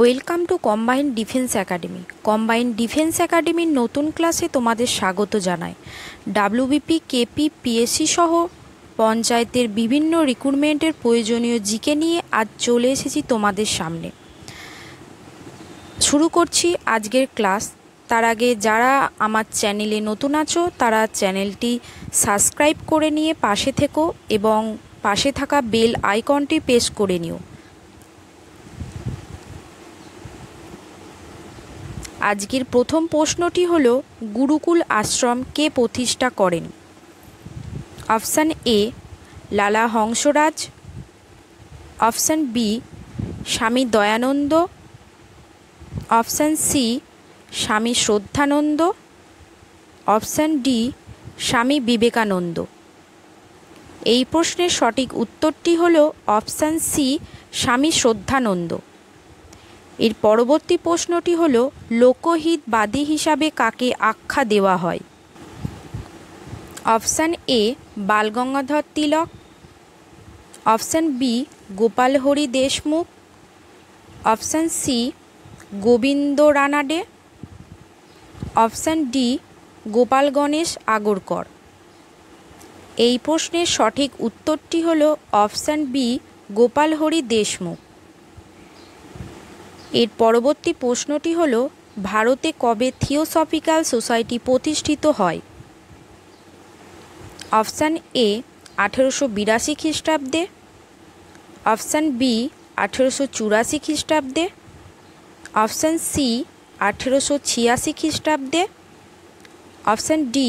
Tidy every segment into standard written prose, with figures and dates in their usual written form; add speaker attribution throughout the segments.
Speaker 1: Welcome to combined defence academy. Combined defence একাডেমির নতুন ক্লাসে তোমাদের স্বাগত জানাই। ডাব্লিউবিপি, কেপি, পিএসসি সহ পঞ্চায়েতের বিভিন্ন রিক্রুটমেন্টের প্রয়োজনীয় জিকে নিয়ে আজ চলে এসেছি তোমাদের সামনে। শুরু করছি আজকের ক্লাস। তার আগে যারা আমার চ্যানেলে নতুন আছো তারা চ্যানেলটি সাবস্ক্রাইব করে নিয়ে পাশে থেকো এবং পাশে থাকা বেল আইকনটি প্রেস করে নিও। আজকের প্রথম প্রশ্নটি হল, গুরুকুল আশ্রম কে প্রতিষ্ঠা করেন? অপশান এ লালা হংসরাজ, অপশান বি স্বামী দয়ানন্দ, অপশান সি স্বামী শ্রদ্ধানন্দ, অপশান ডি স্বামী বিবেকানন্দ। এই প্রশ্নের সঠিক উত্তরটি হল অপশান সি স্বামী শ্রদ্ধানন্দ। এর পরবর্তী প্রশ্নটি হল, লোকহিতবাদী হিসাবে কাকে আখ্যা দেওয়া হয়? Option A Balgangadhar Tilak, option B Gopalhari Deshmukh, option C Govind Ranade, option D Gopal Ganesh Agarkar. এই প্রশ্নের সঠিক উত্তরটি হল অপশান বি গোপালহরি দেশমুখ। এর পরবর্তী প্রশ্নটি হল, ভারতে কবে থিওসফিক্যাল সোসাইটি প্রতিষ্ঠিত হয়? অপশান এ 1882 খ্রিস্টাব্দে, অপশান বি 1884 খ্রিস্টাব্দে, অপশান সি 1886 খ্রিস্টাব্দে, অপশান ডি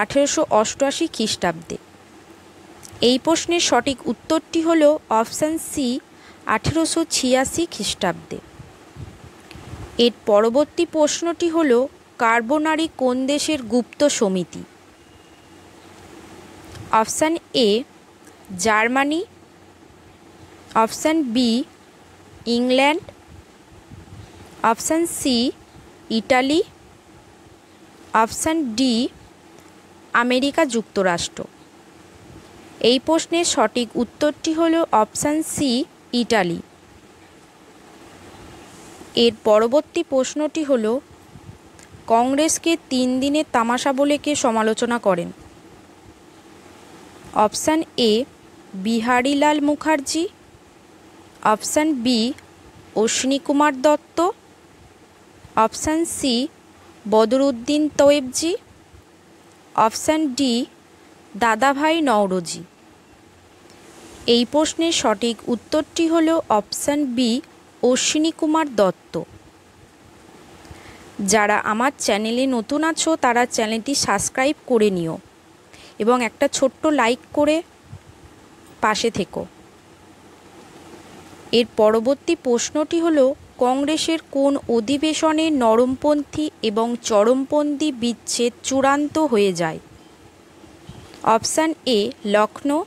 Speaker 1: 1888 খ্রিস্টাব্দে। এই প্রশ্নের সঠিক উত্তরটি হল অপশান সি 1886 খ্রিস্টাব্দে। এর পরবর্তী প্রশ্নটি হল, কার্বোনারি কোন দেশের গুপ্ত সমিতি? Option A Germany, option B England, option C Italy, option D America যুক্তরাষ্ট্র। এই প্রশ্নের সঠিক উত্তরটি হল অপশান সি ইটালি। এর পরবর্তী প্রশ্নটি হল, কংগ্রেসকে 3 দিনের তামাশা বলে কে সমালোচনা করেন? Option A Biharilal Mukherjee, option B Ashwini Kumar Dutta, option C Badruddin Tyabji, option D Dadabhai Naoroji. এই প্রশ্নের সঠিক উত্তরটি হল অপশান বি অশ্বিনী কুমার দত্ত। যারা আমার চ্যানেলে নতুন আছো তারা চ্যানেলটি সাবস্ক্রাইব করে নিও এবং একটা ছোট্ট লাইক করে পাশে থেকো। এর পরবর্তী প্রশ্নটি হল, কংগ্রেসের কোন অধিবেশনে নরমপন্থী এবং চরমপন্থী বিচ্ছেদ চূড়ান্ত হয়ে যায়? Option A Lucknow,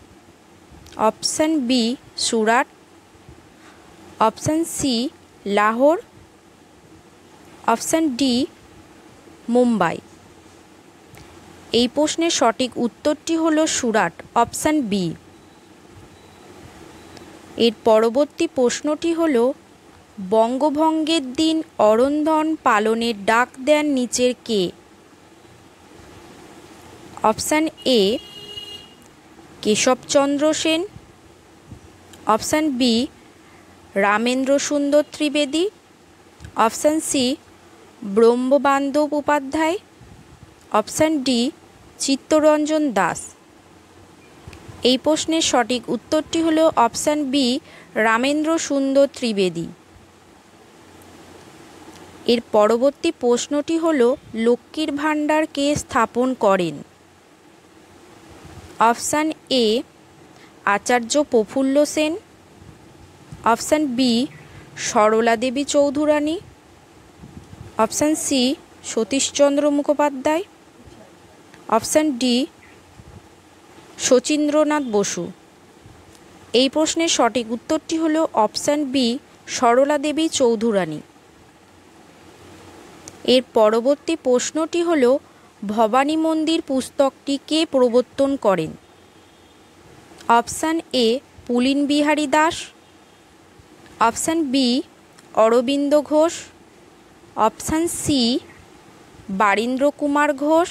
Speaker 1: option B Surat, option C Lahore, option D Mumbai. এই প্রশ্নের সঠিক উত্তরটি হল সুরাট, অপশান বি। এর পরবর্তী প্রশ্নটি হল, বঙ্গভঙ্গের দিন অরন্ধন পালনের ডাক দেন নিচের কে? Option A Keshabchandra Sen, option B Ramendra Sundar Trivedi, option C Brahmabandhab Upadhyay, option D Chittaranjan Das. এই প্রশ্নের সঠিক উত্তরটি হল অপশান বি রামেন্দ্র সুন্দর ত্রিবেদী। এর পরবর্তী প্রশ্নটি হল, লক্ষ্মীর ভাণ্ডার কে স্থাপন করেন? Option A Acharya Prafulla Sen, option B Sarala Devi Chaudhurani, option C Satishchandra Mukhopadhyay, option D Sachindranath Basu. এই প্রশ্নের সঠিক উত্তরটি হল অপশান বি সরলা দেবী চৌধুরানী। এর পরবর্তী প্রশ্নটি হল, ভবানী মন্দির পুস্তকটি কে প্রবর্তন করেন? Option A Pulin Behari Das, option B Aurobindo Ghosh, option C Barindra Kumar Ghosh,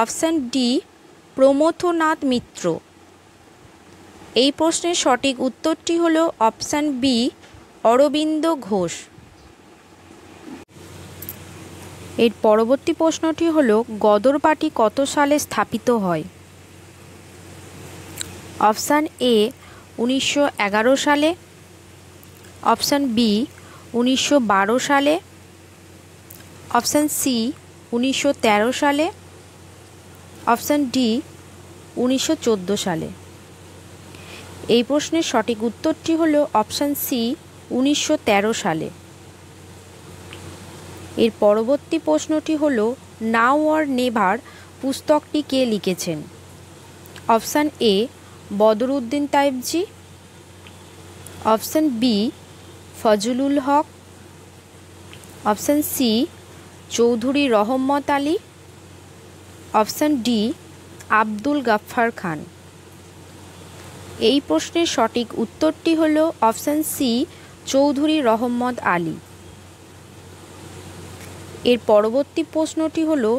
Speaker 1: option D Pramathanath Mitra. এই প্রশ্নের সঠিক উত্তরটি হলো অপশান বি অরবিন্দ ঘোষ। এর পরবর্তী প্রশ্নটি হলো গদর পার্টি কত সালে স্থাপিত হয়? অপশান এ 1911 সালে, অপশান বি 1912 সালে, অপশান সি 1913 সালে, অপশান ডি 1914 সালে। এই প্রশ্নের সঠিক উত্তরটি হলো অপশান সি 1913 সালে। এর পরবর্তী প্রশ্নটি হলো নাও অর নেভার পুস্তকটি কে লিখেছেন? Option A Badruddin Tyabji, option B Fazlul Haq, option C Chaudhry Rahmat Ali, option D Abdul Ghaffar Khan. এই প্রশ্নের সঠিক উত্তরটি হলো অপশান সি চৌধুরী রহমত আলী। এর পরবর্তী প্রশ্নটি হলো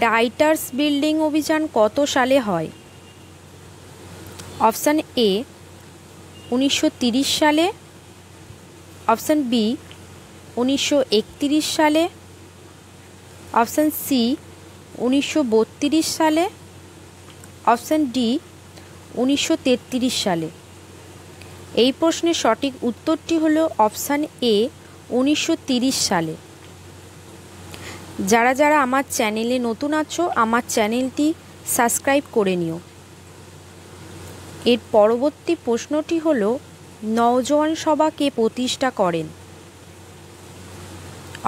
Speaker 1: রাইটার্স বিল্ডিং অভিযান কত সালে হয়? অপশান এ 1930 সালে, অপশান বি 1931 সালে, অপশান সি 1932 সালে, অপশান ডি 1933 সালে। এই প্রশ্নের সঠিক উত্তরটি হলো অপশান এ 1930 সালে। যারা যারা আমার চ্যানেলে নতুন আছো আমার চ্যানেলটি সাবস্ক্রাইব করে নিও। এর পরবর্তী প্রশ্নটি হলো নওজোয়ান সভা কে প্রতিষ্ঠা করেন?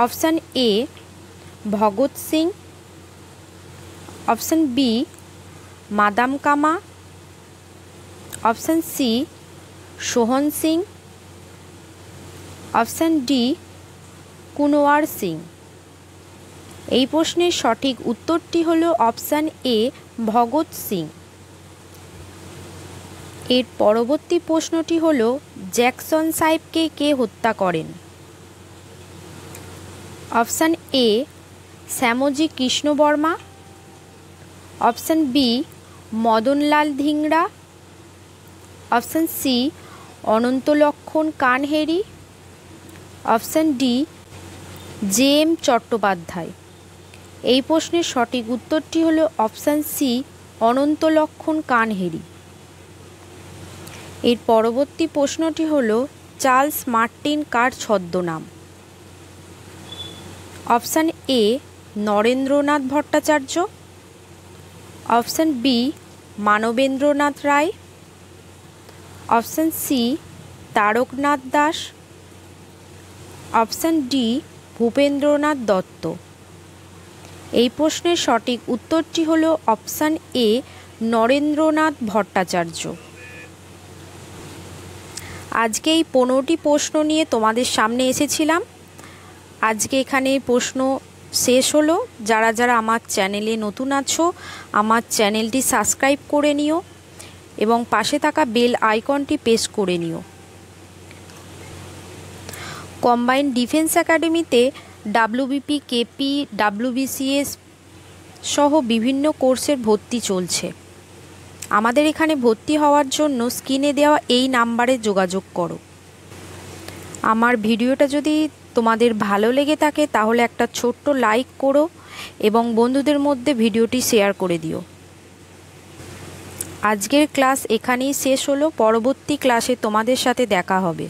Speaker 1: Option A Bhagat Singh, option B madame Cama, option C Sohan Singh, option D Kunwar Singh. এই প্রশ্নের সঠিক উত্তরটি হলো অপশান এ ভগৎ সিং। এর পরবর্তী প্রশ্নটি হলো জ্যাকসন সাহেবকে কে হত্যা করেন? Option A Shyamji Krishna Varma, option B Madanlal Dhingra, option C Anantlaxman Kanhere, option D J M Chattopadhyay. এই প্রশ্নের সঠিক উত্তরটি হলো অপশান সি অনন্তলক্ষণ কানহেরি। এর পরবর্তী প্রশ্নটি হলো চার্লস মার্টিন কার ছদ্মনাম? Option A Narendranath Bhattacharya, option B Manabendranath Roy, option C Taraknath Das, option D Bhupendranath Dutta. এই প্রশ্নের সঠিক উত্তরটি হলো অপশান এ নরেন্দ্রনাথ ভট্টাচার্য। আজকে এই 15টি প্রশ্ন নিয়ে তোমাদের সামনে এসেছিলাম। আজকে এখানে প্রশ্ন শেষ হলো। যারা যারা আমার চ্যানেলে নতুন আছো আমার চ্যানেলটি সাবস্ক্রাইব করে নিও এবং পাশে থাকা বেল আইকনটি প্রেস করে নিও। কম্বাইন্ড ডিফেন্স একাডেমিতে ডাব্লিউবিপি, কেপি, ডাব্লিউবিসিএস সহ বিভিন্ন কোর্সের ভর্তি চলছে। আমাদের এখানে ভর্তি হওয়ার জন্য স্ক্রিনে দেওয়া এই নাম্বারে যোগাযোগ করো। আমার ভিডিওটা যদি তোমাদের ভালো লেগে থাকে তাহলে একটা ছোট্ট লাইক করো এবং বন্ধুদের মধ্যে ভিডিওটি শেয়ার করে দিও। আজকের ক্লাস এখানেই শেষ হলো। পরবর্তী ক্লাসে তোমাদের সাথে দেখা হবে।